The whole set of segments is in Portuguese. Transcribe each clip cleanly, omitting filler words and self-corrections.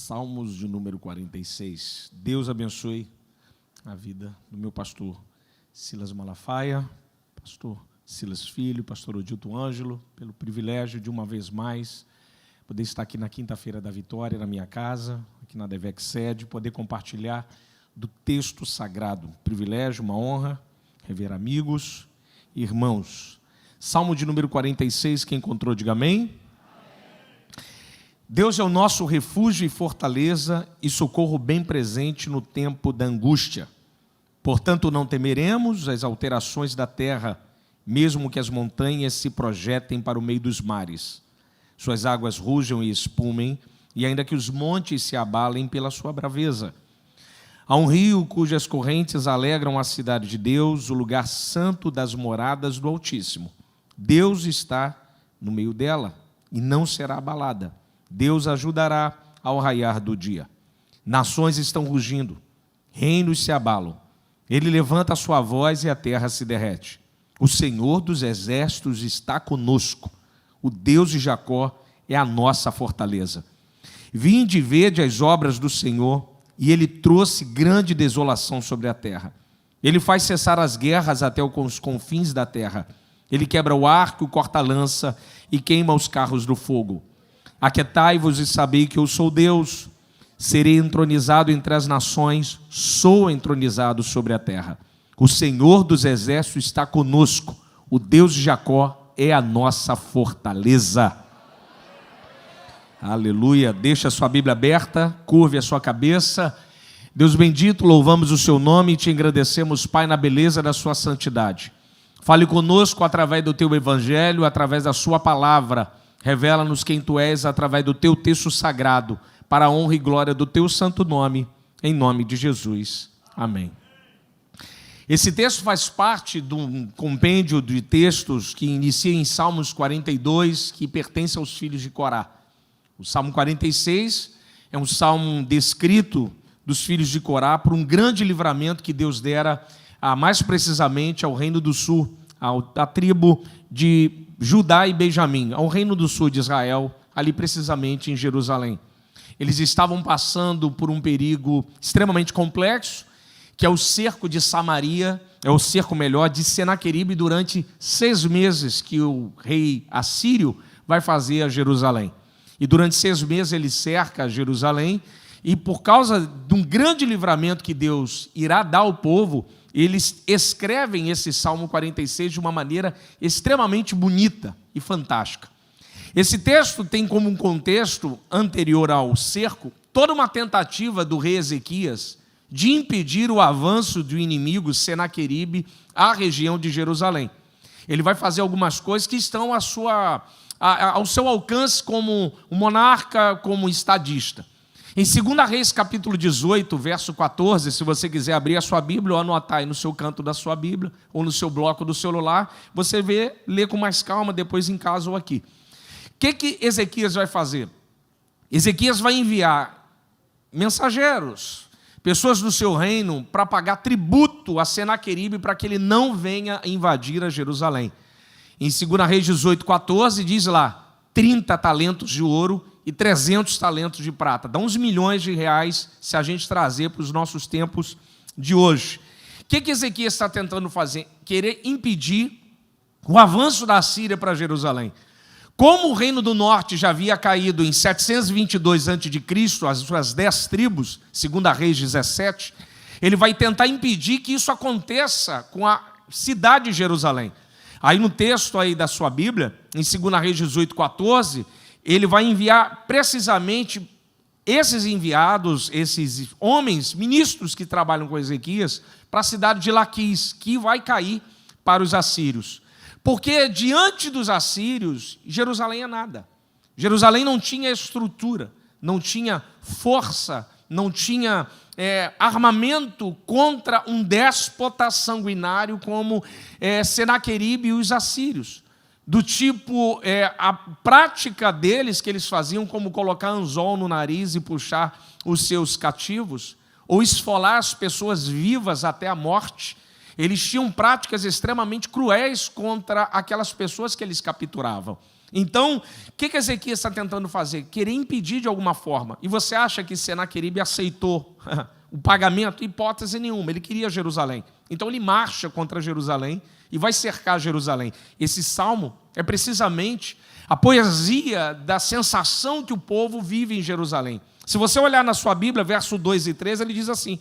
Salmos de número 46. Deus abençoe a vida do meu pastor Silas Malafaia, pastor Silas Filho, pastor Odilto Ângelo, pelo privilégio de uma vez mais poder estar aqui na quinta-feira da vitória, na minha casa, aqui na Devec Sede, poder compartilhar do texto sagrado. Privilégio, uma honra, rever amigos e irmãos. Salmo de número 46, quem encontrou, diga amém. Deus é o nosso refúgio e fortaleza e socorro bem presente no tempo da angústia. Portanto, não temeremos as alterações da terra, mesmo que as montanhas se projetem para o meio dos mares. Suas águas rujam e espumem, e ainda que os montes se abalem pela sua braveza. Há um rio cujas correntes alegram a cidade de Deus, o lugar santo das moradas do Altíssimo. Deus está no meio dela e não será abalada. Deus ajudará ao raiar do dia. Nações estão rugindo, reinos se abalam. Ele levanta a sua voz e a terra se derrete. O Senhor dos exércitos está conosco. O Deus de Jacó é a nossa fortaleza. Vinde e vede as obras do Senhor, e Ele trouxe grande desolação sobre a terra. Ele faz cessar as guerras até os confins da terra. Ele quebra o arco, corta a lança e queima os carros do fogo. Aquietai-vos e sabei que eu sou Deus. Serei entronizado entre as nações, sou entronizado sobre a terra. O Senhor dos exércitos está conosco. O Deus de Jacó é a nossa fortaleza. Aleluia. Deixa a sua Bíblia aberta, curve a sua cabeça. Deus bendito, louvamos o seu nome e te agradecemos, Pai, na beleza da sua santidade. Fale conosco através do teu evangelho, através da sua palavra. Revela-nos quem tu és através do teu texto sagrado, para a honra e glória do teu santo nome, em nome de Jesus. Amém. Esse texto faz parte de um compêndio de textos que inicia em Salmos 42, que pertence aos filhos de Corá. O Salmo 46 é um salmo descrito dos filhos de Corá por um grande livramento que Deus dera, mais precisamente, ao reino do sul, à tribo de Judá e Benjamim, ao reino do sul de Israel, ali precisamente em Jerusalém. Eles estavam passando por um perigo extremamente complexo, que é o cerco de Samaria, é o cerco melhor de Senaqueribe, durante 6 meses que o rei assírio vai fazer a Jerusalém. E durante 6 meses ele cerca Jerusalém, e por causa de um grande livramento que Deus irá dar ao povo, eles escrevem esse Salmo 46 de uma maneira extremamente bonita e fantástica. Esse texto tem como um contexto anterior ao cerco toda uma tentativa do rei Ezequias de impedir o avanço do inimigo Senaqueribe à região de Jerusalém. Ele vai fazer algumas coisas que estão ao seu alcance como um monarca, como estadista. Em 2 Reis, capítulo 18, verso 14, se você quiser abrir a sua Bíblia ou anotar aí no seu canto da sua Bíblia, ou no seu bloco do celular, você lê com mais calma, depois em casa ou aqui. O que Ezequias vai fazer? Ezequias vai enviar mensageiros, pessoas do seu reino, para pagar tributo a Senaqueribe, para que ele não venha invadir a Jerusalém. Em 2 Reis 18, 14, diz lá, 30 talentos de ouro e 300 talentos de prata. Dá uns milhões de reais se a gente trazer para os nossos tempos de hoje. O que Ezequias está tentando fazer? Querer impedir o avanço da Síria para Jerusalém. Como o reino do norte já havia caído em 722 a.C., as suas 10 tribos, 2 Reis 17, ele vai tentar impedir que isso aconteça com a cidade de Jerusalém. Aí no texto aí da sua Bíblia, em 2 Reis 18, 14, ele vai enviar precisamente esses enviados, esses homens, ministros que trabalham com Ezequias, para a cidade de Laquis, que vai cair para os assírios. Porque diante dos assírios, Jerusalém é nada. Jerusalém não tinha estrutura, não tinha força, não tinha armamento contra um déspota sanguinário como Senaqueribe e os assírios. Do tipo, a prática deles, que eles faziam, como colocar anzol no nariz e puxar os seus cativos, ou esfolar as pessoas vivas até a morte. Eles tinham práticas extremamente cruéis contra aquelas pessoas que eles capturavam. Então, o que Ezequias está tentando fazer? Querer impedir de alguma forma. E você acha que Senaqueribe aceitou o pagamento? Hipótese nenhuma. Ele queria Jerusalém. Então ele marcha contra Jerusalém e vai cercar Jerusalém. Esse salmo é precisamente a poesia da sensação que o povo vive em Jerusalém. Se você olhar na sua Bíblia, verso 2 e 3, ele diz assim: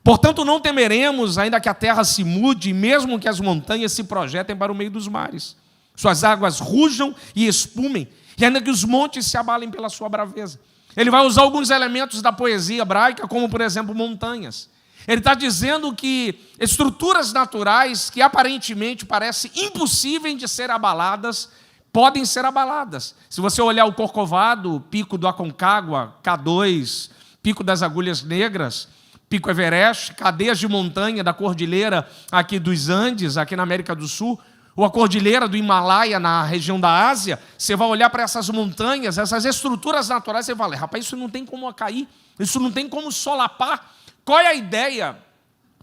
portanto não temeremos, ainda que a terra se mude, mesmo que as montanhas se projetem para o meio dos mares. Suas águas rujam e espumem, e ainda que os montes se abalem pela sua braveza. Ele vai usar alguns elementos da poesia hebraica, como, por exemplo, montanhas. Ele está dizendo que estruturas naturais que aparentemente parecem impossíveis de ser abaladas, podem ser abaladas. Se você olhar o Corcovado, o Pico do Aconcagua, K2, Pico das Agulhas Negras, Pico Everest, cadeias de montanha da cordilheira aqui dos Andes, aqui na América do Sul, ou a cordilheira do Himalaia, na região da Ásia, você vai olhar para essas montanhas, essas estruturas naturais, você vai falar: rapaz, isso não tem como cair, isso não tem como solapar. Qual é a ideia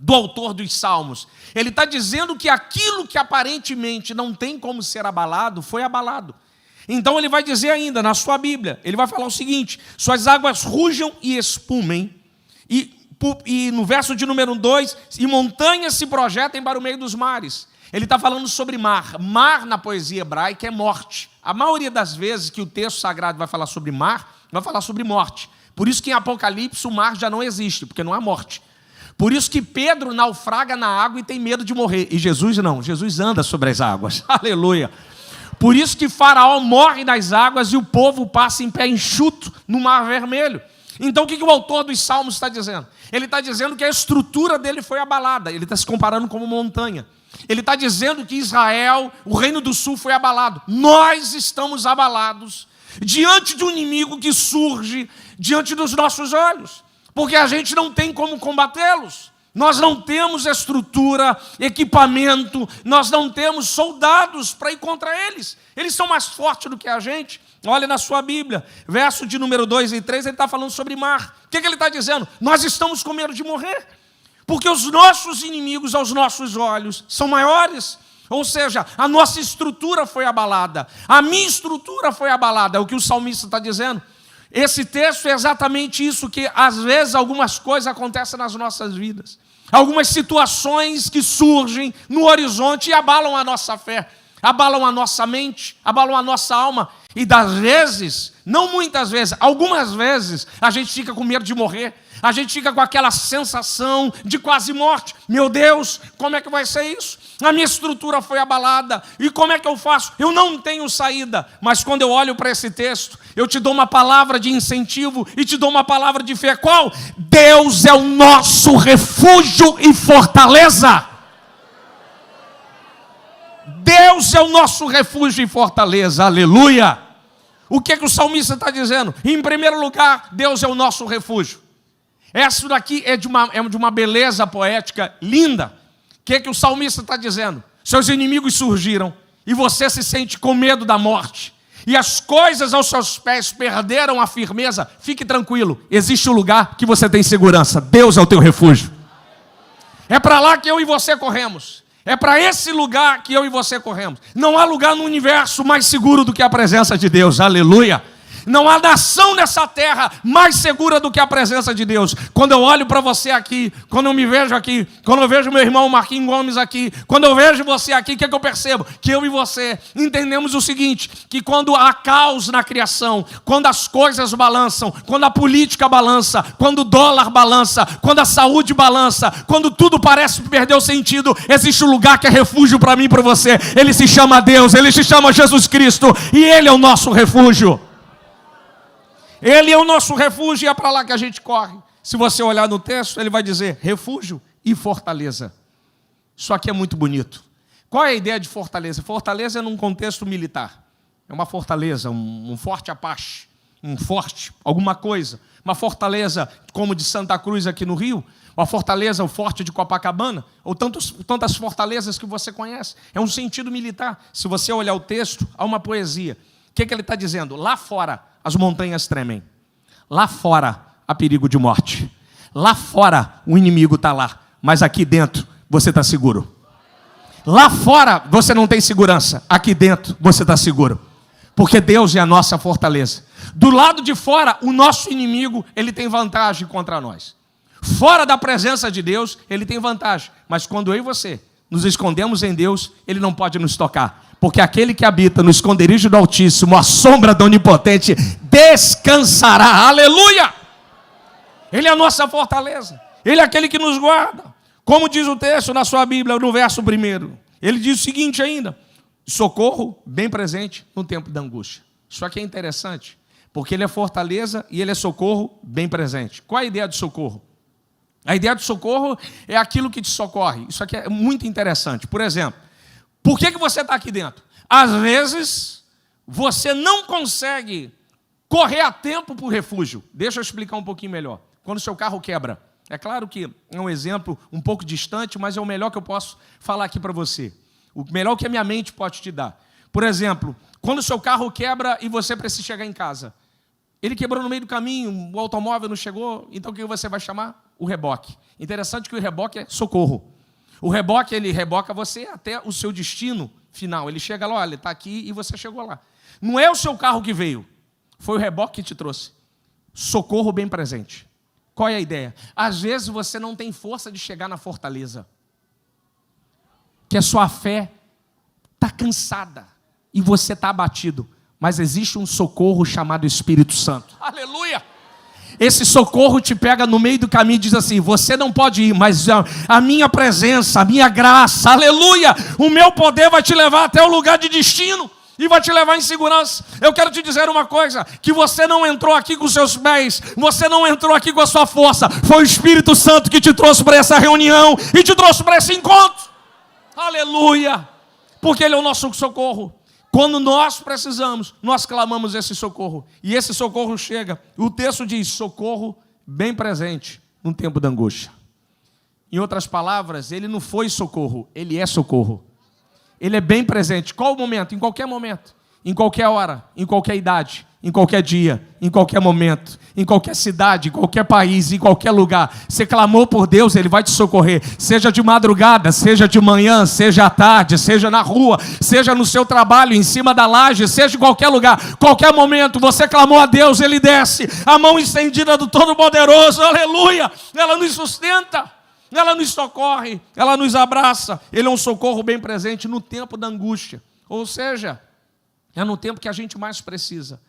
do autor dos Salmos? Ele está dizendo que aquilo que aparentemente não tem como ser abalado, foi abalado. Então ele vai dizer ainda, na sua Bíblia, ele vai falar o seguinte: suas águas rujam e espumem, e no verso de número 2, e montanhas se projetem para o meio dos mares. Ele está falando sobre mar. Mar, na poesia hebraica, é morte. A maioria das vezes que o texto sagrado vai falar sobre mar, vai falar sobre morte. Por isso que em Apocalipse o mar já não existe, porque não há morte. Por isso que Pedro naufraga na água e tem medo de morrer. E Jesus não, Jesus anda sobre as águas. Aleluia. Por isso que Faraó morre nas águas e o povo passa em pé enxuto no Mar Vermelho. Então o que o autor dos Salmos está dizendo? Ele está dizendo que a estrutura dele foi abalada. Ele está se comparando como montanha. Ele está dizendo que Israel, o reino do sul, foi abalado. Nós estamos abalados diante de um inimigo que surge diante dos nossos olhos, porque a gente não tem como combatê-los. Nós não temos estrutura, equipamento, nós não temos soldados para ir contra eles. Eles são mais fortes do que a gente. Olha na sua Bíblia, verso de número 2 e 3, ele está falando sobre mar. O que ele está dizendo? Nós estamos com medo de morrer, porque os nossos inimigos aos nossos olhos são maiores. Ou seja, a nossa estrutura foi abalada, a minha estrutura foi abalada, é o que o salmista está dizendo. Esse texto é exatamente isso, que às vezes algumas coisas acontecem nas nossas vidas. Algumas situações que surgem no horizonte e abalam a nossa fé, abalam a nossa mente, abalam a nossa alma. E das vezes, não muitas vezes, algumas vezes, a gente fica com medo de morrer. A gente fica com aquela sensação de quase morte. Meu Deus, como é que vai ser isso? A minha estrutura foi abalada. E como é que eu faço? Eu não tenho saída. Mas quando eu olho para esse texto, eu te dou uma palavra de incentivo e te dou uma palavra de fé. Qual? Deus é o nosso refúgio e fortaleza. Deus é o nosso refúgio e fortaleza. Aleluia. O que o salmista está dizendo? Em primeiro lugar, Deus é o nosso refúgio. Isso daqui é de uma beleza poética linda. O que o salmista está dizendo? Seus inimigos surgiram e você se sente com medo da morte. E as coisas aos seus pés perderam a firmeza. Fique tranquilo, existe um lugar que você tem segurança. Deus é o teu refúgio. É para lá que eu e você corremos. É para esse lugar que eu e você corremos. Não há lugar no universo mais seguro do que a presença de Deus. Aleluia. Não há nação nessa terra mais segura do que a presença de Deus. Quando eu olho para você aqui, quando eu me vejo aqui, quando eu vejo meu irmão Marquinhos Gomes aqui, quando eu vejo você aqui, o que eu percebo? Que eu e você entendemos o seguinte, que quando há caos na criação, quando as coisas balançam, quando a política balança, quando o dólar balança, quando a saúde balança, quando tudo parece perder o sentido, existe um lugar que é refúgio para mim e para você. Ele se chama Deus, ele se chama Jesus Cristo e Ele é o nosso refúgio. Ele é o nosso refúgio e é para lá que a gente corre. Se você olhar no texto, ele vai dizer refúgio e fortaleza. Isso aqui é muito bonito. Qual é a ideia de fortaleza? Fortaleza é num contexto militar. É uma fortaleza, um forte Apache, um forte, alguma coisa. Uma fortaleza como de Santa Cruz aqui no Rio, uma fortaleza, o forte de Copacabana, ou tantas fortalezas que você conhece. É um sentido militar. Se você olhar o texto, há uma poesia. O que ele está dizendo? Lá fora, as montanhas tremem. Lá fora há perigo de morte. Lá fora o inimigo está lá. Mas aqui dentro você está seguro. Lá fora você não tem segurança. Aqui dentro você está seguro. Porque Deus é a nossa fortaleza. Do lado de fora, o nosso inimigo, ele tem vantagem contra nós. Fora da presença de Deus, ele tem vantagem. Mas quando eu e você nos escondemos em Deus, ele não pode nos tocar. Porque aquele que habita no esconderijo do Altíssimo, a sombra do Onipotente, descansará. Aleluia! Ele é a nossa fortaleza. Ele é aquele que nos guarda. Como diz o texto na sua Bíblia, no verso 1. Ele diz o seguinte ainda: socorro bem presente no tempo da angústia. Isso aqui é interessante, porque ele é fortaleza e ele é socorro bem presente. Qual é a ideia de socorro? A ideia de socorro é aquilo que te socorre. Isso aqui é muito interessante. Por exemplo, por que você está aqui dentro? Às vezes, você não consegue correr a tempo para o refúgio. Deixa eu explicar um pouquinho melhor. Quando o seu carro quebra. É claro que é um exemplo um pouco distante, mas é o melhor que eu posso falar aqui para você. O melhor que a minha mente pode te dar. Por exemplo, quando o seu carro quebra e você precisa chegar em casa. Ele quebrou no meio do caminho, o automóvel não chegou, então o que você vai chamar? O reboque. Interessante que o reboque é socorro. O reboque, ele reboca você até o seu destino final. Ele chega lá, olha, ele está aqui e você chegou lá. Não é o seu carro que veio, foi o reboque que te trouxe. Socorro bem presente. Qual é a ideia? Às vezes você não tem força de chegar na fortaleza. Que a sua fé está cansada e você está abatido. Mas existe um socorro chamado Espírito Santo. Aleluia! Esse socorro te pega no meio do caminho e diz assim: você não pode ir, mas a minha presença, a minha graça, aleluia, o meu poder vai te levar até o lugar de destino e vai te levar em segurança. Eu quero te dizer uma coisa, que você não entrou aqui com seus pés, você não entrou aqui com a sua força, foi o Espírito Santo que te trouxe para essa reunião e te trouxe para esse encontro. Aleluia! Porque Ele é o nosso socorro. Quando nós precisamos, nós clamamos esse socorro. E esse socorro chega. O texto diz: socorro bem presente no tempo da angústia. Em outras palavras, ele não foi socorro, ele é socorro. Ele é bem presente. Qual o momento? Em qualquer momento. Em qualquer hora, em qualquer idade, em qualquer dia, em qualquer momento, em qualquer cidade, em qualquer país, em qualquer lugar. Você clamou por Deus, Ele vai te socorrer. Seja de madrugada, seja de manhã, seja à tarde, seja na rua, seja no seu trabalho, em cima da laje, seja em qualquer lugar, qualquer momento, você clamou a Deus, Ele desce. A mão estendida do Todo-Poderoso, aleluia, ela nos sustenta. Ela nos socorre, ela nos abraça. Ele é um socorro bem presente no tempo da angústia. Ou seja, é no tempo que a gente mais precisa.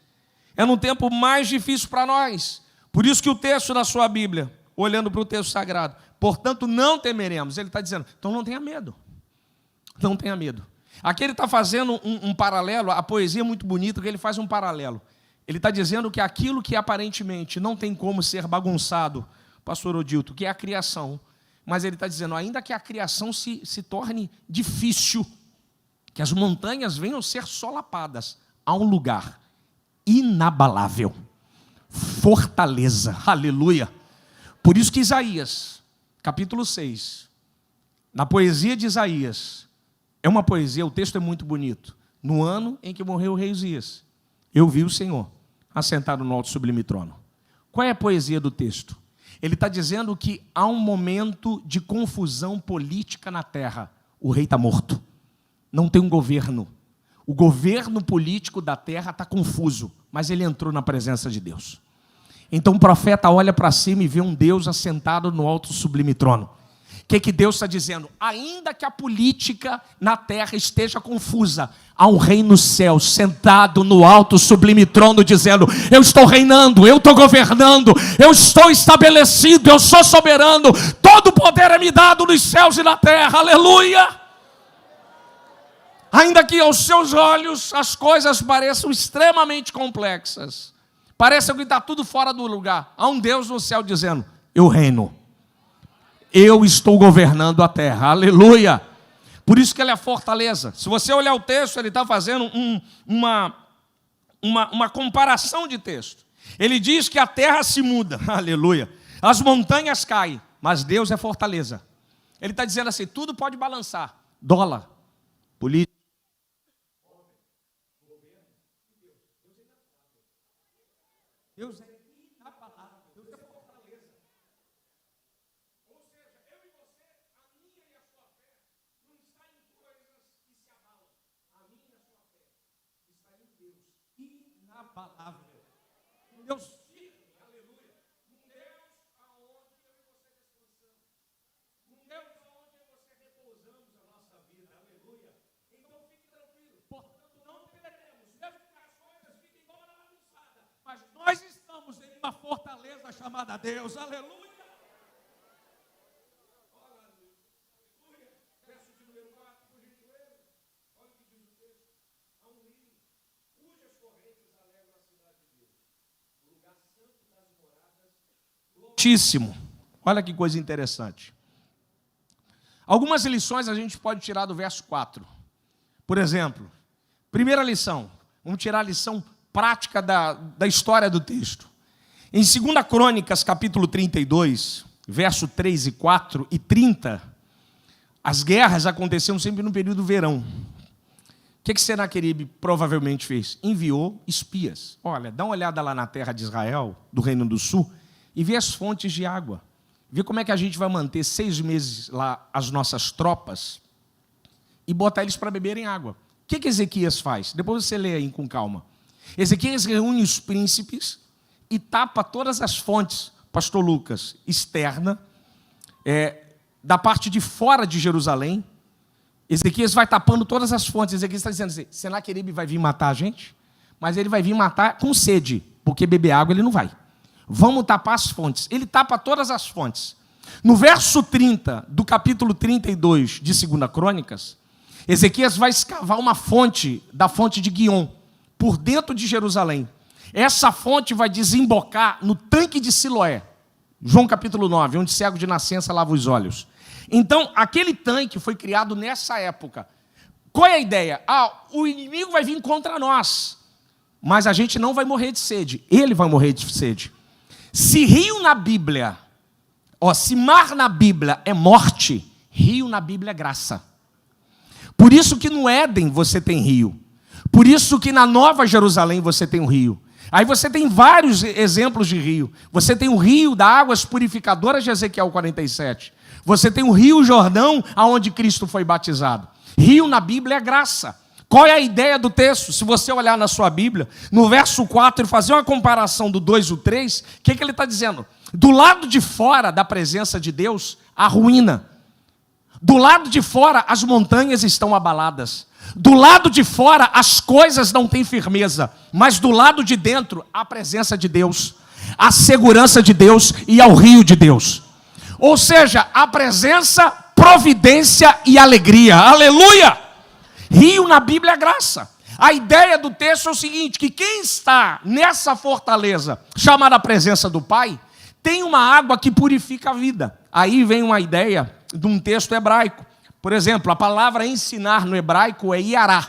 É no tempo mais difícil para nós. Por isso que o texto da sua Bíblia, olhando para o texto sagrado, portanto não temeremos. Ele está dizendo, então não tenha medo. Não tenha medo. Aqui ele está fazendo um paralelo, a poesia é muito bonita, que ele faz um paralelo. Ele está dizendo que aquilo que aparentemente não tem como ser bagunçado, pastor Odilto, que é a criação, mas ele está dizendo, ainda que a criação se torne difícil, que as montanhas venham ser solapadas, há um lugar inabalável, fortaleza, aleluia. Por isso que Isaías, capítulo 6, na poesia de Isaías, é uma poesia, o texto é muito bonito. No ano em que morreu o rei Uzias, eu vi o Senhor assentado no alto sublime trono. Qual é a poesia do texto? Ele está dizendo que há um momento de confusão política na terra. O rei está morto. Não tem um governo. O governo político da terra está confuso, mas ele entrou na presença de Deus. Então o profeta olha para cima e vê um Deus assentado no alto sublime trono. O que Deus está dizendo? Ainda que a política na terra esteja confusa, há um rei no céu, sentado no alto sublime trono, dizendo, eu estou reinando, eu estou governando, eu estou estabelecido, eu sou soberano, todo o poder é me dado nos céus e na terra, aleluia! Ainda que aos seus olhos as coisas pareçam extremamente complexas, parece que está tudo fora do lugar, há um Deus no céu dizendo, eu reino. Eu estou governando a terra, aleluia. Por isso que ele é a fortaleza. Se você olhar o texto, ele está fazendo uma comparação de texto. Ele diz que a terra se muda, aleluia. As montanhas caem, mas Deus é fortaleza. Ele está dizendo assim, tudo pode balançar. Dólar, política. Deus é a palavra, Deus é fortaleza. Ou seja, eu e você, a minha e a sua fé, não está em coisas que se abalam. A minha e a sua fé está em Deus, palavra. Um Deus firme, aleluia. Um Deus aonde eu e você descansamos. Um Deus aonde eu e você repousamos a nossa vida, aleluia. Então fique tranquilo, portanto não temeremos, mesmo que as coisas fiquem como na bagunçada, mas nós estamos em uma fortaleza chamada Deus, aleluia. Altíssimo. Olha que coisa interessante. Algumas lições a gente pode tirar do verso 4. Por exemplo, primeira lição, vamos tirar a lição prática da história do texto. Em 2 Crônicas, capítulo 32, verso 3 e 4 e 30, as guerras aconteciam sempre no período do verão. O que Senaqueribe provavelmente fez? Enviou espias. Olha, dá uma olhada lá na terra de Israel, do Reino do Sul, e vê as fontes de água. Vê como é que a gente vai manter 6 meses lá as nossas tropas e botar eles para beberem água. O que Ezequias faz? Depois você lê aí com calma. Ezequias reúne os príncipes e tapa todas as fontes, pastor Lucas, externa, da parte de fora de Jerusalém. Ezequias vai tapando todas as fontes. Ezequias está dizendo assim, Senaqueribe vai vir matar a gente, mas ele vai vir matar com sede, porque beber água ele não vai. Vamos tapar as fontes. Ele tapa todas as fontes. No verso 30 do capítulo 32 de 2 Crônicas, Ezequias vai escavar uma fonte, da fonte de Guiom, por dentro de Jerusalém. Essa fonte vai desembocar no tanque de Siloé. João capítulo 9, onde cego de nascença lava os olhos. Então, aquele tanque foi criado nessa época. Qual é a ideia? O inimigo vai vir contra nós, mas a gente não vai morrer de sede. Ele vai morrer de sede. Se rio na Bíblia, se mar na Bíblia é morte, rio na Bíblia é graça. Por isso que no Éden você tem rio. Por isso que na Nova Jerusalém você tem um rio. Aí você tem vários exemplos de rio. Você tem o rio das águas purificadoras de Ezequiel 47. Você tem o rio Jordão, aonde Cristo foi batizado. Rio na Bíblia é graça. Qual é a ideia do texto? Se você olhar na sua Bíblia, no verso 4, e fazer uma comparação do 2 e o 3, o que ele está dizendo? Do lado de fora da presença de Deus, a ruína. Do lado de fora, as montanhas estão abaladas. Do lado de fora, as coisas não têm firmeza. Mas do lado de dentro, a presença de Deus, a segurança de Deus e ao rio de Deus. Ou seja, a presença, providência e alegria. Aleluia! Rio na Bíblia é graça. A ideia do texto é o seguinte, que quem está nessa fortaleza, chamada presença do Pai, tem uma água que purifica a vida. Aí vem uma ideia de um texto hebraico. Por exemplo, a palavra ensinar no hebraico é iará.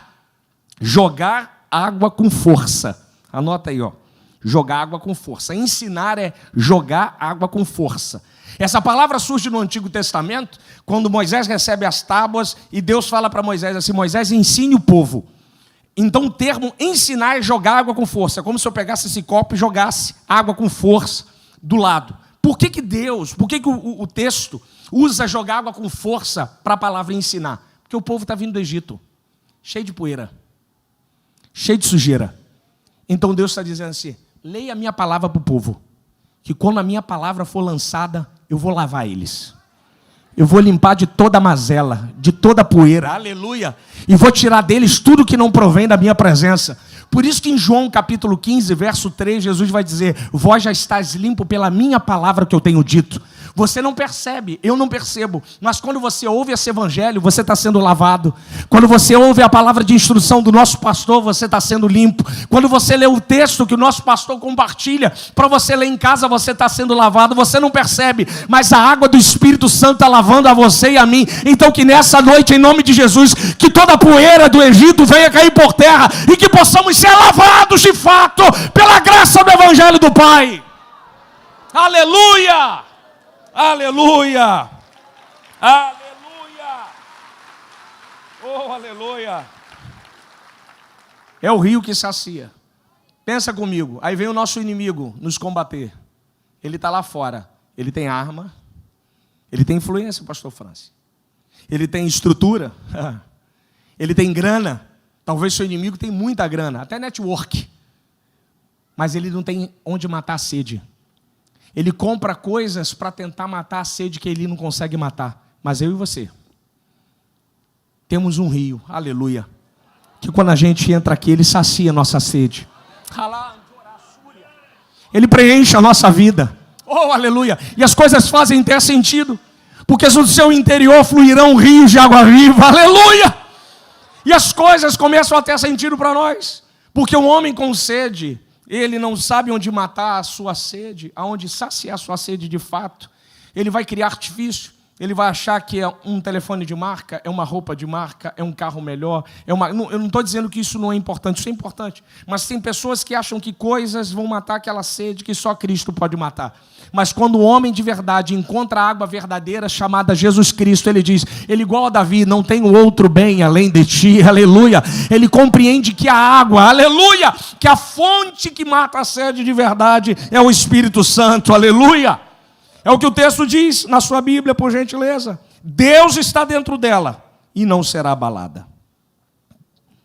Jogar água com força. Anota aí, jogar água com força. Ensinar é jogar água com força. Essa palavra surge no Antigo Testamento, quando Moisés recebe as tábuas e Deus fala para Moisés assim, Moisés, ensine o povo. Então o termo ensinar é jogar água com força, como se eu pegasse esse copo e jogasse água com força do lado. Por que o texto usa jogar água com força para a palavra ensinar? Porque o povo está vindo do Egito, cheio de poeira, cheio de sujeira. Então Deus está dizendo assim, leia a minha palavra para o povo, que quando a minha palavra for lançada, eu vou lavar eles. Eu vou limpar de toda a mazela, de toda a poeira, aleluia, e vou tirar deles tudo que não provém da minha presença. Por isso que em João capítulo 15, verso 3, Jesus vai dizer, vós já estáis limpo pela minha palavra que eu tenho dito. Você não percebe, eu não percebo, mas quando você ouve esse evangelho, você está sendo lavado. Quando você ouve a palavra de instrução do nosso pastor, você está sendo limpo. Quando você lê o texto que o nosso pastor compartilha, para você ler em casa, você está sendo lavado. Você não percebe, mas a água do Espírito Santo está lavando a você e a mim. Então que nessa noite, em nome de Jesus, que toda a poeira do Egito venha cair por terra e que possamos ser lavados de fato pela graça do evangelho do Pai. Aleluia! Aleluia! Aleluia! Oh, aleluia! É o rio que sacia. Pensa comigo, aí vem o nosso inimigo nos combater. Ele está lá fora, ele tem arma, ele tem influência, pastor Francis. Ele tem estrutura, ele tem grana. Talvez seu inimigo tenha muita grana, até network. mas ele não tem onde matar a sede. Ele compra coisas para tentar matar a sede que ele não consegue matar. Mas eu e você temos um rio, aleluia, que quando a gente entra aqui, ele sacia a nossa sede. Ele preenche a nossa vida. Oh, aleluia. E as coisas fazem ter sentido, porque do seu interior fluirão rios de água viva, aleluia. E as coisas começam a ter sentido para nós, porque um homem com sede, ele não sabe onde matar a sua sede, aonde saciar a sua sede de fato. Ele vai criar artifício. Ele vai achar que é um telefone de marca, é uma roupa de marca, é um carro melhor. Eu não estou dizendo que isso não é importante, isso é importante. Mas tem pessoas que acham que coisas vão matar aquela sede que só Cristo pode matar. Mas quando o homem de verdade encontra a água verdadeira chamada Jesus Cristo, ele diz, ele igual a Davi, não tem outro bem além de ti, aleluia. Ele compreende que a água, aleluia, que a fonte que mata a sede de verdade é o Espírito Santo, aleluia. É o que o texto diz na sua Bíblia, por gentileza. Deus está dentro dela e não será abalada.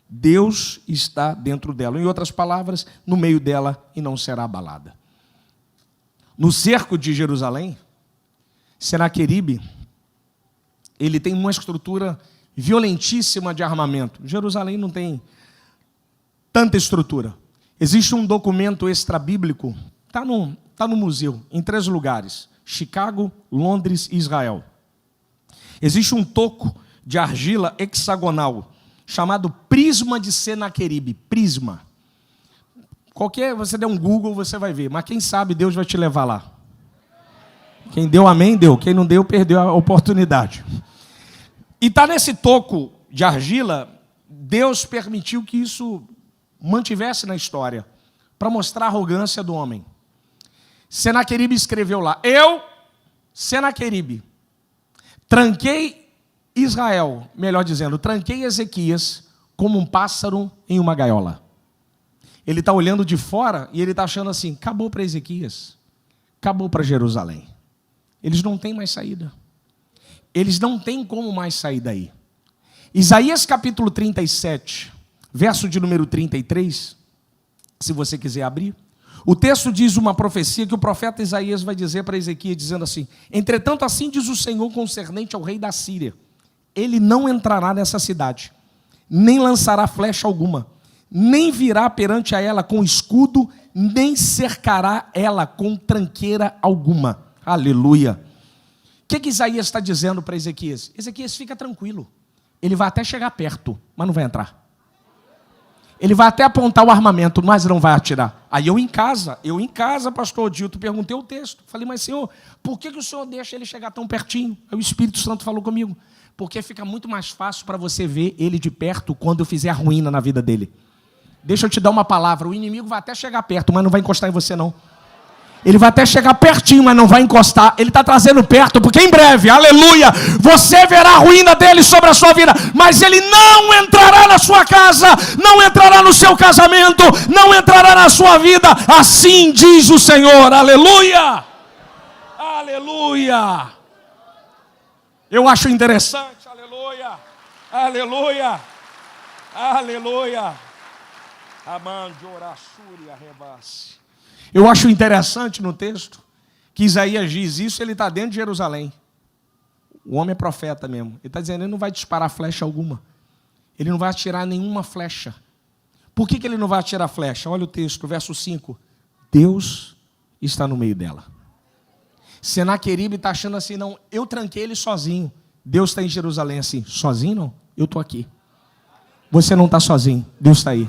Deus está dentro dela. Em outras palavras, no meio dela e não será abalada. No cerco de Jerusalém, Senaqueribe, ele tem uma estrutura violentíssima de armamento. Jerusalém não tem tanta estrutura. Existe um documento extrabíblico, está no museu, em 3 lugares. Chicago, Londres e Israel. Existe um toco de argila hexagonal, chamado prisma de Senaqueribe. Prisma. Você der um Google, você vai ver. Mas quem sabe Deus vai te levar lá. Quem deu amém, deu. Quem não deu, perdeu a oportunidade. E está nesse toco de argila, Deus permitiu que isso mantivesse na história, para mostrar a arrogância do homem. Senaqueribe escreveu lá, eu, Senaqueribe, tranquei Israel, melhor dizendo, tranquei Ezequias como um pássaro em uma gaiola. Ele está olhando de fora e ele está achando assim, acabou para Ezequias, acabou para Jerusalém. Eles não têm mais saída. Eles não têm como mais sair daí. Isaías capítulo 37, verso de número 33, se você quiser abrir. O texto diz uma profecia que o profeta Isaías vai dizer para Ezequias, dizendo assim, entretanto assim diz o Senhor concernente ao rei da Síria, ele não entrará nessa cidade, nem lançará flecha alguma, nem virá perante a ela com escudo, nem cercará ela com tranqueira alguma. Aleluia. O que Isaías está dizendo para Ezequias? Ezequias, fica tranquilo, ele vai até chegar perto, mas não vai entrar. Ele vai até apontar o armamento, mas não vai atirar. Aí eu em casa, pastor Odilto, perguntei o texto. Falei, mas Senhor, por que o Senhor deixa ele chegar tão pertinho? Aí o Espírito Santo falou comigo. Porque fica muito mais fácil para você ver ele de perto quando eu fizer a ruína na vida dele. Deixa eu te dar uma palavra. O inimigo vai até chegar perto, mas não vai encostar em você não. Ele vai até chegar pertinho, mas não vai encostar. Ele está trazendo perto, porque em breve, aleluia, você verá a ruína dele sobre a sua vida. Mas ele não entrará na sua casa, não entrará no seu casamento, não entrará na sua vida. Assim diz o Senhor, aleluia. Aleluia. Eu acho interessante, aleluia. Aleluia. Aleluia. Amandiorassúria rebasse. Eu acho interessante no texto que Isaías diz isso, ele está dentro de Jerusalém. O homem é profeta mesmo. Ele está dizendo, ele não vai disparar flecha alguma. Ele não vai atirar nenhuma flecha. Por que ele não vai atirar flecha? Olha o texto, verso 5. Deus está no meio dela. Senaqueribe está achando assim, não, eu tranquei ele sozinho. Deus está em Jerusalém assim, sozinho não? Eu estou aqui. Você não está sozinho, Deus está aí.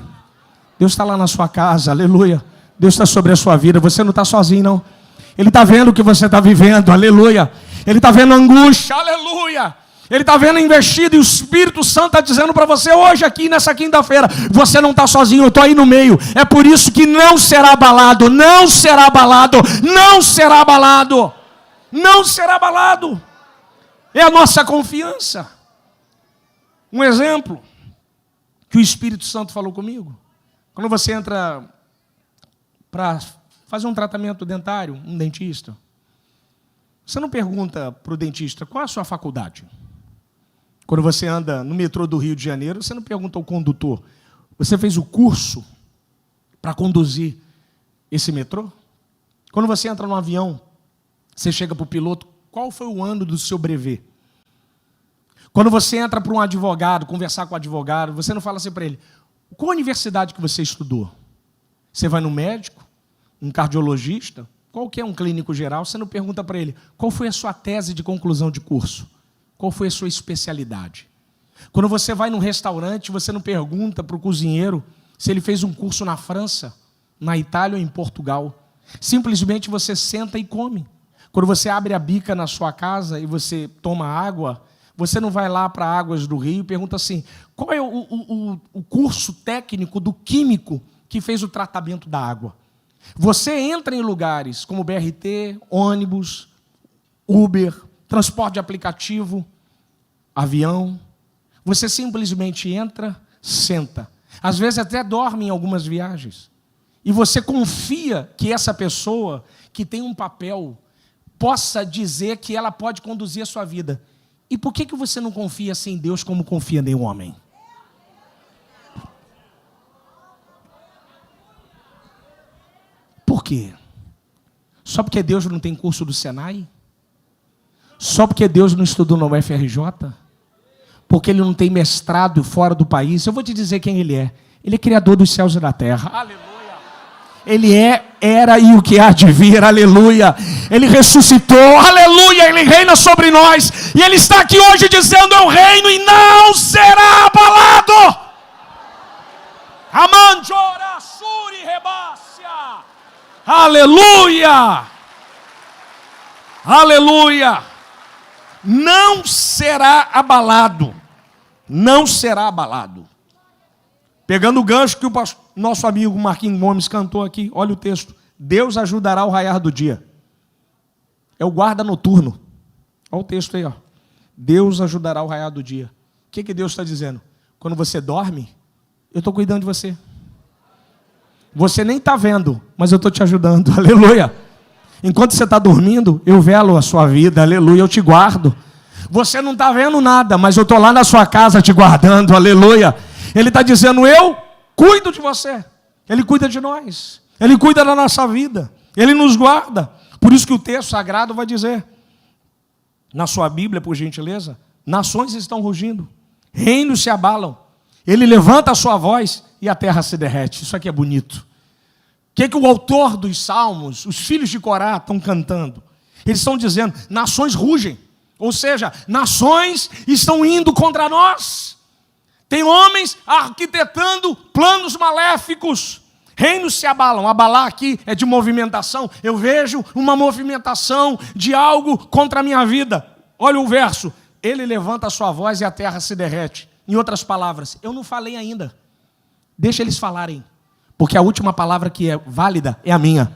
Deus está lá na sua casa, aleluia. Deus está sobre a sua vida, você não está sozinho não. Ele está vendo o que você está vivendo, aleluia. Ele está vendo a angústia, aleluia. Ele está vendo investido e o Espírito Santo está dizendo para você hoje aqui nessa quinta-feira, você não está sozinho, eu estou aí no meio. É por isso que não será abalado, não será abalado, não será abalado. Não será abalado. É a nossa confiança. Um exemplo que o Espírito Santo falou comigo. Quando você entra para fazer um tratamento dentário, um dentista, você não pergunta para o dentista qual é a sua faculdade. Quando você anda no metrô do Rio de Janeiro, você não pergunta ao condutor, você fez o curso para conduzir esse metrô? Quando você entra num avião, você chega para o piloto, qual foi o ano do seu brevet? Quando você entra para um advogado, conversar com o advogado, você não fala assim para ele, qual universidade que você estudou? Você vai no médico, um cardiologista, qualquer um clínico geral, você não pergunta para ele, qual foi a sua tese de conclusão de curso? Qual foi a sua especialidade? Quando você vai num restaurante, você não pergunta para o cozinheiro se ele fez um curso na França, na Itália ou em Portugal. Simplesmente você senta e come. Quando você abre a bica na sua casa e você toma água, você não vai lá para Águas do Rio e pergunta assim, qual é o curso técnico do químico que fez o tratamento da água? Você entra em lugares como BRT, ônibus, Uber, transporte de aplicativo, avião. Você simplesmente entra, senta. Às vezes até dorme em algumas viagens. E você confia que essa pessoa que tem um papel possa dizer que ela pode conduzir a sua vida. E por que você não confia assim em Deus como confia em um homem? Por quê? Só porque Deus não tem curso do Senai? Só porque Deus não estudou na UFRJ? Porque Ele não tem mestrado fora do país? Eu vou te dizer quem Ele é. Ele é criador dos céus e da terra. Aleluia. Ele é, era e o que há de vir, aleluia. Ele ressuscitou, aleluia, Ele reina sobre nós. E Ele está aqui hoje dizendo, eu reino e não será abalado. Amanjora, suri, rebácia. Aleluia. Aleluia. Não será abalado. Não será abalado. Pegando o gancho que o nosso amigo Marquinhos Gomes cantou aqui, olha o texto. Deus ajudará ao raiar do dia. É o guarda noturno. Olha o texto aí, ó. Deus ajudará ao raiar do dia. O que Deus está dizendo? Quando você dorme, eu estou cuidando de você. Você nem está vendo, mas eu estou te ajudando. Aleluia. Enquanto você está dormindo, eu velo a sua vida. Aleluia, eu te guardo. Você não está vendo nada, mas eu estou lá na sua casa te guardando. Aleluia. Ele está dizendo, eu cuido de você. Ele cuida de nós. Ele cuida da nossa vida. Ele nos guarda. Por isso que o texto sagrado vai dizer, na sua Bíblia, por gentileza, nações estão rugindo, reinos se abalam. Ele levanta a sua voz e a terra se derrete. Isso aqui é bonito. O que o autor dos salmos, os filhos de Corá, estão cantando? Eles estão dizendo, nações rugem. Ou seja, nações estão indo contra nós. Tem homens arquitetando planos maléficos. Reinos se abalam. Abalar aqui é de movimentação. Eu vejo uma movimentação de algo contra a minha vida. Olha o verso. Ele levanta a sua voz e a terra se derrete. Em outras palavras, eu não falei ainda. Deixa eles falarem. Porque a última palavra que é válida é a minha.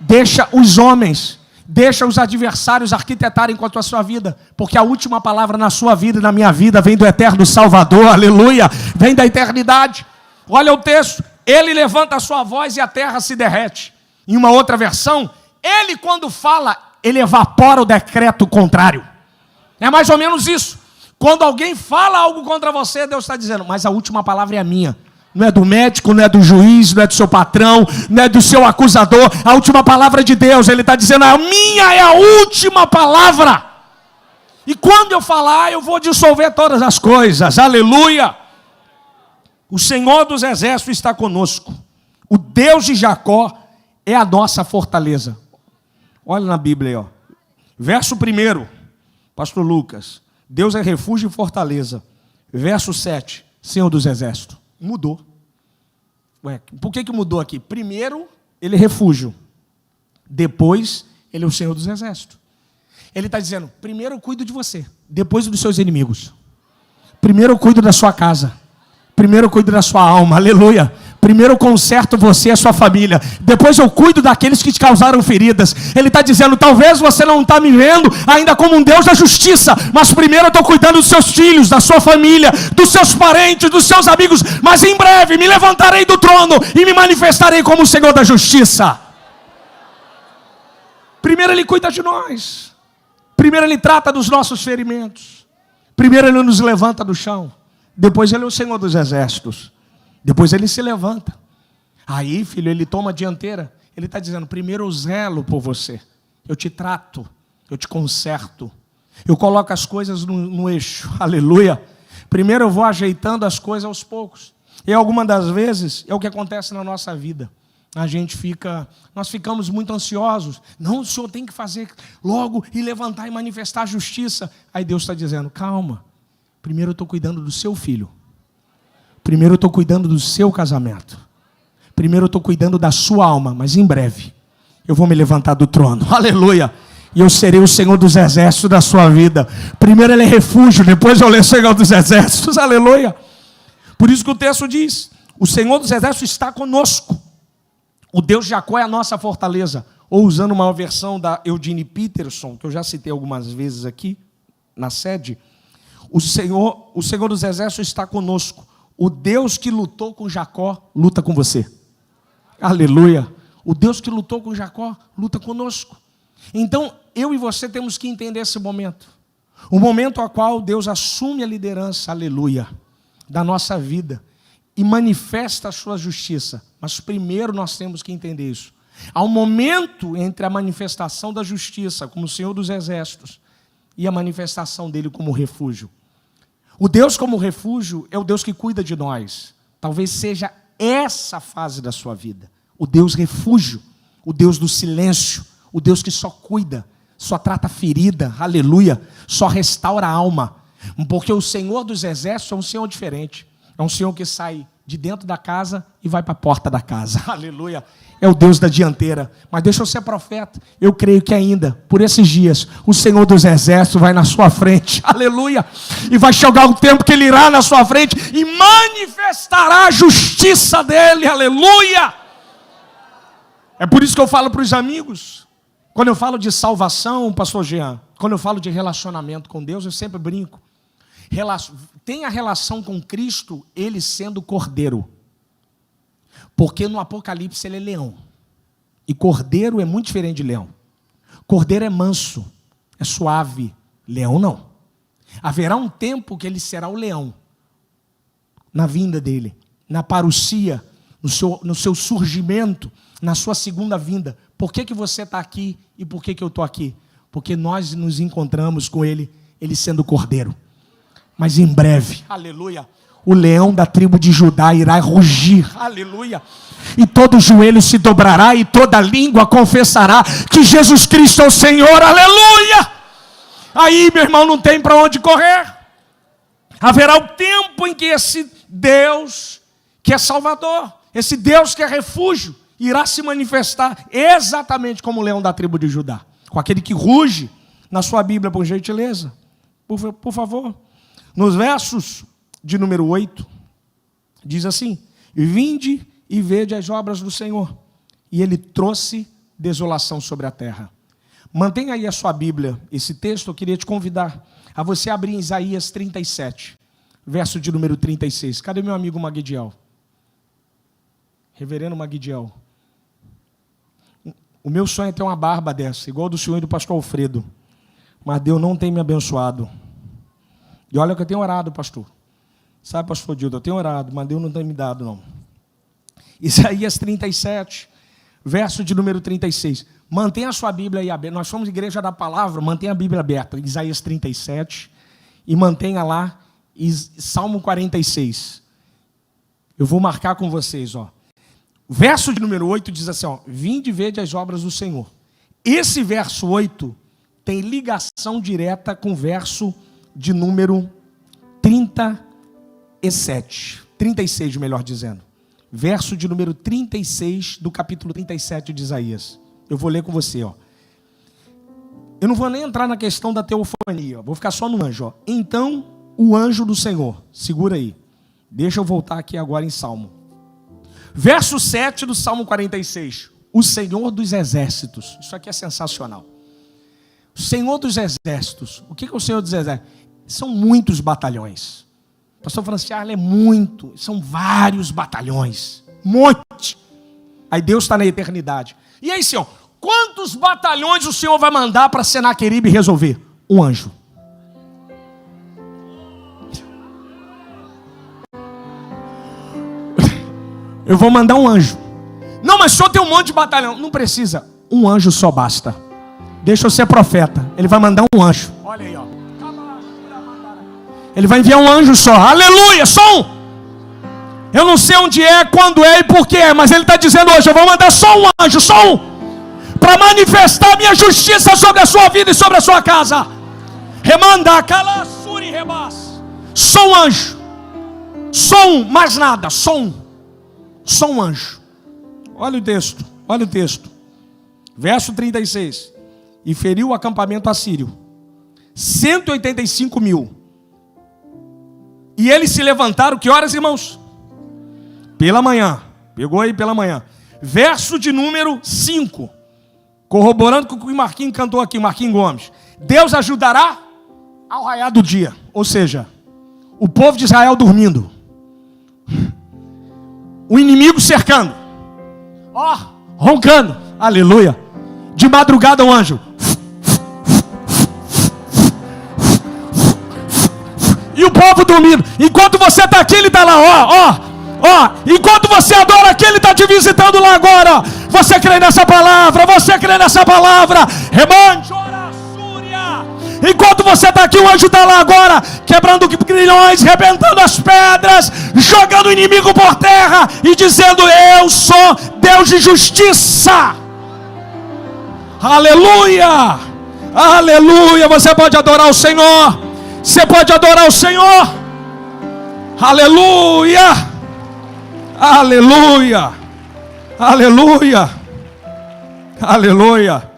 Deixa os homens, deixa os adversários arquitetarem contra a sua vida. Porque a última palavra na sua vida e na minha vida vem do eterno Salvador. Aleluia. Vem da eternidade. Olha o texto. Ele levanta a sua voz e a terra se derrete. Em uma outra versão, ele quando fala, ele evapora o decreto contrário. É mais ou menos isso. Quando alguém fala algo contra você, Deus está dizendo, mas a última palavra é a minha. Não é do médico, não é do juiz, não é do seu patrão, não é do seu acusador. A última palavra é de Deus. Ele está dizendo, a minha é a última palavra. E quando eu falar, eu vou dissolver todas as coisas. Aleluia. O Senhor dos Exércitos está conosco. O Deus de Jacó é a nossa fortaleza. Olha na Bíblia aí, ó. Verso 1, pastor Lucas. Deus é refúgio e fortaleza. Verso 7, Senhor dos Exércitos. Mudou. Ué, por que mudou aqui? Primeiro, ele é refúgio. Depois, ele é o Senhor dos Exércitos. Ele está dizendo, primeiro eu cuido de você. Depois dos seus inimigos. Primeiro eu cuido da sua casa. Primeiro eu cuido da sua alma, aleluia. Primeiro eu conserto você e a sua família. Depois eu cuido daqueles que te causaram feridas. Ele está dizendo, talvez você não está me vendo ainda como um Deus da justiça. Mas primeiro eu estou cuidando dos seus filhos, da sua família, dos seus parentes, dos seus amigos. Mas em breve me levantarei do trono e me manifestarei como o Senhor da justiça. Primeiro ele cuida de nós. Primeiro ele trata dos nossos ferimentos. Primeiro ele nos levanta do chão. Depois ele é o Senhor dos Exércitos. Depois ele se levanta. Aí, filho, ele toma a dianteira. Ele está dizendo, primeiro eu zelo por você. Eu te trato, eu te conserto. Eu coloco as coisas no eixo. Aleluia. Primeiro eu vou ajeitando as coisas aos poucos. E algumas das vezes é o que acontece na nossa vida. Nós ficamos muito ansiosos. Não, o Senhor tem que fazer logo e levantar e manifestar a justiça. Aí Deus está dizendo, calma. Primeiro eu estou cuidando do seu filho. Primeiro eu estou cuidando do seu casamento. Primeiro eu estou cuidando da sua alma. Mas em breve eu vou me levantar do trono. Aleluia. E eu serei o Senhor dos exércitos da sua vida. Primeiro ele é refúgio, depois eu leio o Senhor dos exércitos. Aleluia. Por isso que o texto diz, o Senhor dos exércitos está conosco. O Deus de Jacó é a nossa fortaleza. Ou usando uma versão da Eugene Peterson, que eu já citei algumas vezes aqui, na sede. O Senhor dos exércitos está conosco. O Deus que lutou com Jacó, luta com você. Aleluia. O Deus que lutou com Jacó, luta conosco. Então, eu e você temos que entender esse momento. O momento ao qual Deus assume a liderança, aleluia, da nossa vida. E manifesta a sua justiça. Mas primeiro nós temos que entender isso. Há um momento entre a manifestação da justiça como Senhor dos exércitos e a manifestação dele como refúgio. O Deus como refúgio é o Deus que cuida de nós. Talvez seja essa fase da sua vida. O Deus refúgio, o Deus do silêncio, o Deus que só cuida, só trata ferida, aleluia, só restaura a alma. Porque o Senhor dos exércitos é um Senhor diferente. É um Senhor que sai de dentro da casa e vai para a porta da casa. Aleluia. É o Deus da dianteira. Mas deixa eu ser profeta. Eu creio que ainda, por esses dias, o Senhor dos exércitos vai na sua frente. Aleluia. E vai chegar o tempo que ele irá na sua frente e manifestará a justiça dele. Aleluia. É por isso que eu falo para os amigos. Quando eu falo de salvação, pastor Jean, quando eu falo de relacionamento com Deus, eu sempre brinco. Tem a relação com Cristo, ele sendo cordeiro. Porque no Apocalipse ele é leão. E cordeiro é muito diferente de leão. Cordeiro é manso, é suave. Leão não. Haverá um tempo que ele será o leão. Na vinda dele, na parousia, no seu surgimento, na sua segunda vinda. Por que você está aqui e por que eu estou aqui? Porque nós nos encontramos com ele sendo cordeiro. Mas em breve, aleluia, o leão da tribo de Judá irá rugir, aleluia, e todo joelho se dobrará e toda língua confessará que Jesus Cristo é o Senhor, aleluia. Aí, meu irmão, não tem para onde correr. Haverá o tempo em que esse Deus que é Salvador, esse Deus que é refúgio, irá se manifestar exatamente como o leão da tribo de Judá, com aquele que ruge. Na sua Bíblia, por gentileza, por favor. Nos versos de número 8, diz assim: vinde e vede as obras do Senhor, e ele trouxe desolação sobre a terra. Mantenha aí a sua Bíblia, esse texto eu queria te convidar a você abrir em Isaías 37, verso de número 36. Cadê meu amigo Magdiel? Reverendo Magdiel. O meu sonho é ter uma barba dessa, igual do senhor e do pastor Alfredo, mas Deus não tem me abençoado. E olha que eu tenho orado, pastor. Sabe, pastor Dildo, eu tenho orado, mas Deus não tem me dado, não. Isaías 37, verso de número 36. Mantenha a sua Bíblia aí aberta. Nós somos igreja da palavra, mantenha a Bíblia aberta. Isaías 37. E mantenha lá Salmo 46. Eu vou marcar com vocês, ó. O verso de número 8 diz assim, ó: vinde e vede as obras do Senhor. Esse verso 8 tem ligação direta com o verso de número 36, melhor dizendo. Verso de número 36 do capítulo 37 de Isaías. Eu vou ler com você, ó. Eu não vou nem entrar na questão da teofania, vou ficar só no anjo, ó. Então, o anjo do Senhor, segura aí. Deixa eu voltar aqui agora em Salmo. Verso 7 do Salmo 46. O Senhor dos exércitos. Isso aqui é sensacional. O Senhor dos exércitos. O que é o Senhor dos exércitos? São muitos batalhões. O pastor Francisco é muito. São vários batalhões. Monte. Aí Deus está na eternidade. E aí, Senhor, quantos batalhões o Senhor vai mandar para Senaqueribe resolver? Um anjo. Eu vou mandar um anjo. Não, mas o senhor tem um monte de batalhão. Não precisa, um anjo só basta. Deixa eu ser profeta. Ele vai mandar um anjo. Olha aí, ó. Ele vai enviar um anjo só. Aleluia, só um. Eu não sei onde é, quando é e por que é, mas ele está dizendo hoje, eu vou mandar só um anjo, só um, para manifestar a minha justiça sobre a sua vida e sobre a sua casa. Remanda, calassuri, rebas. Só um anjo. Só um, mais nada, só um. Só um anjo. Olha o texto, olha o texto. Verso 36. E feriu o acampamento assírio 185.000. E eles se levantaram, que horas, irmãos? Pela manhã. Pegou aí pela manhã. Verso de número 5. Corroborando com o que o Marquinhos cantou aqui, Marquinhos Gomes. Deus ajudará ao raiar do dia. Ou seja, o povo de Israel dormindo. O inimigo cercando. Ó, roncando. Aleluia. De madrugada o anjo. E o povo dormindo. Enquanto você está aqui, ele está lá, ó. Enquanto você adora aqui, ele está te visitando lá agora. Você crê nessa palavra? Você crê nessa palavra? Remande, ora, súria. Enquanto você está aqui, o anjo está lá agora, quebrando grilhões, rebentando as pedras, jogando o inimigo por terra e dizendo: eu sou Deus de justiça. Aleluia, aleluia. Você pode adorar o Senhor. Você pode adorar o Senhor. Aleluia. Aleluia, aleluia, aleluia,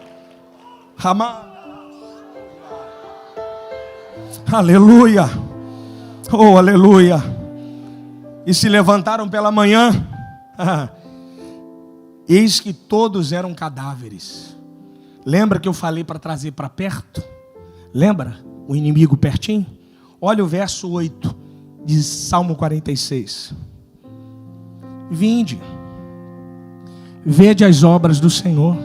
aleluia, oh aleluia. E se levantaram pela manhã, eis que todos eram cadáveres. Lembra que eu falei para trazer para perto? Lembra? O inimigo pertinho? Olha o verso 8 de Salmo 46. Vinde, vede as obras do Senhor,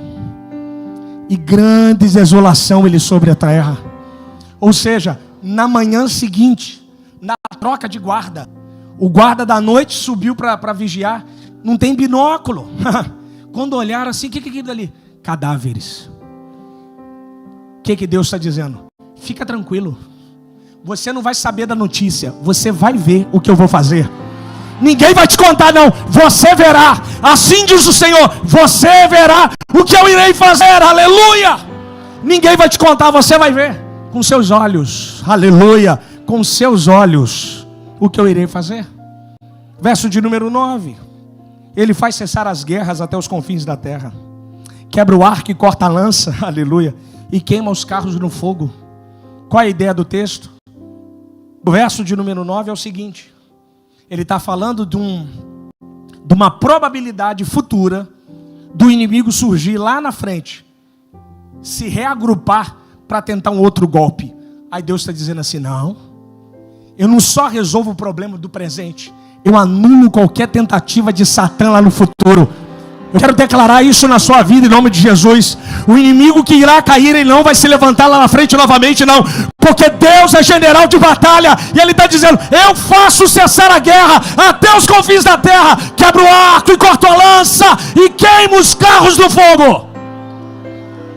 e grande desolação ele sobre a terra. Ou seja, na manhã seguinte, na troca de guarda, o guarda da noite subiu para vigiar, não tem binóculo. Quando olharam assim, o que é aquilo ali? Cadáveres. O que Deus está dizendo? Fica tranquilo, você não vai saber da notícia, você vai ver o que eu vou fazer. Ninguém vai te contar não, você verá. Assim diz o Senhor, você verá o que eu irei fazer, aleluia. Ninguém vai te contar, você vai ver com seus olhos, aleluia, com seus olhos o que eu irei fazer. Verso de número 9. Ele faz cessar as guerras até os confins da terra, quebra o arco e corta a lança, aleluia, e queima os carros no fogo. Qual é a ideia do texto? O verso de número 9 é o seguinte: ele está falando de uma probabilidade futura do inimigo surgir lá na frente, se reagrupar para tentar um outro golpe. Aí Deus está dizendo assim: não, eu não só resolvo o problema do presente, eu anulo qualquer tentativa de Satã lá no futuro. Eu quero declarar isso na sua vida em nome de Jesus. O inimigo que irá cair, ele não vai se levantar lá na frente novamente, não. Porque Deus é general de batalha. E Ele está dizendo: eu faço cessar a guerra até os confins da terra. Quebro o arco e corto a lança e queimo os carros do fogo.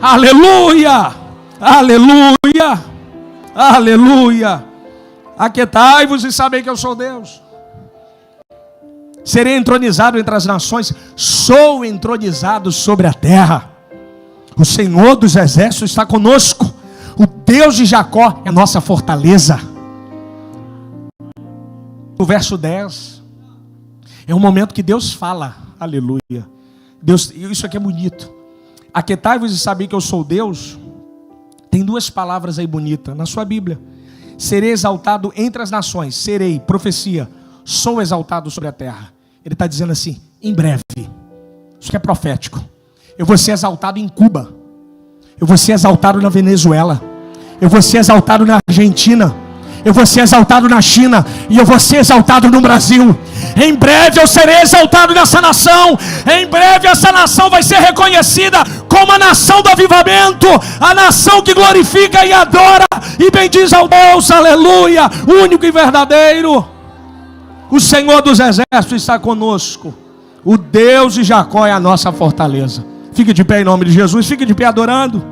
Aleluia, aleluia, aleluia. Aquietai-vos e sabei que eu sou Deus. Serei entronizado entre as nações, sou entronizado sobre a terra. O Senhor dos exércitos está conosco, o Deus de Jacó é nossa fortaleza. O verso 10 é um momento que Deus fala, aleluia. Deus, isso aqui é bonito. Aquietai-vos e sabei que eu sou Deus. Tem duas palavras aí bonitas na sua Bíblia. Serei exaltado entre as nações, serei, profecia, sou exaltado sobre a terra. Ele está dizendo assim: em breve, isso que é profético, eu vou ser exaltado em Cuba, eu vou ser exaltado na Venezuela, eu vou ser exaltado na Argentina, eu vou ser exaltado na China, e eu vou ser exaltado no Brasil. Em breve eu serei exaltado nessa nação. Em breve essa nação vai ser reconhecida como a nação do avivamento, a nação que glorifica e adora e bendiz ao Deus, aleluia, único e verdadeiro. O Senhor dos exércitos está conosco. O Deus de Jacó é a nossa fortaleza. Fique de pé em nome de Jesus, fique de pé adorando.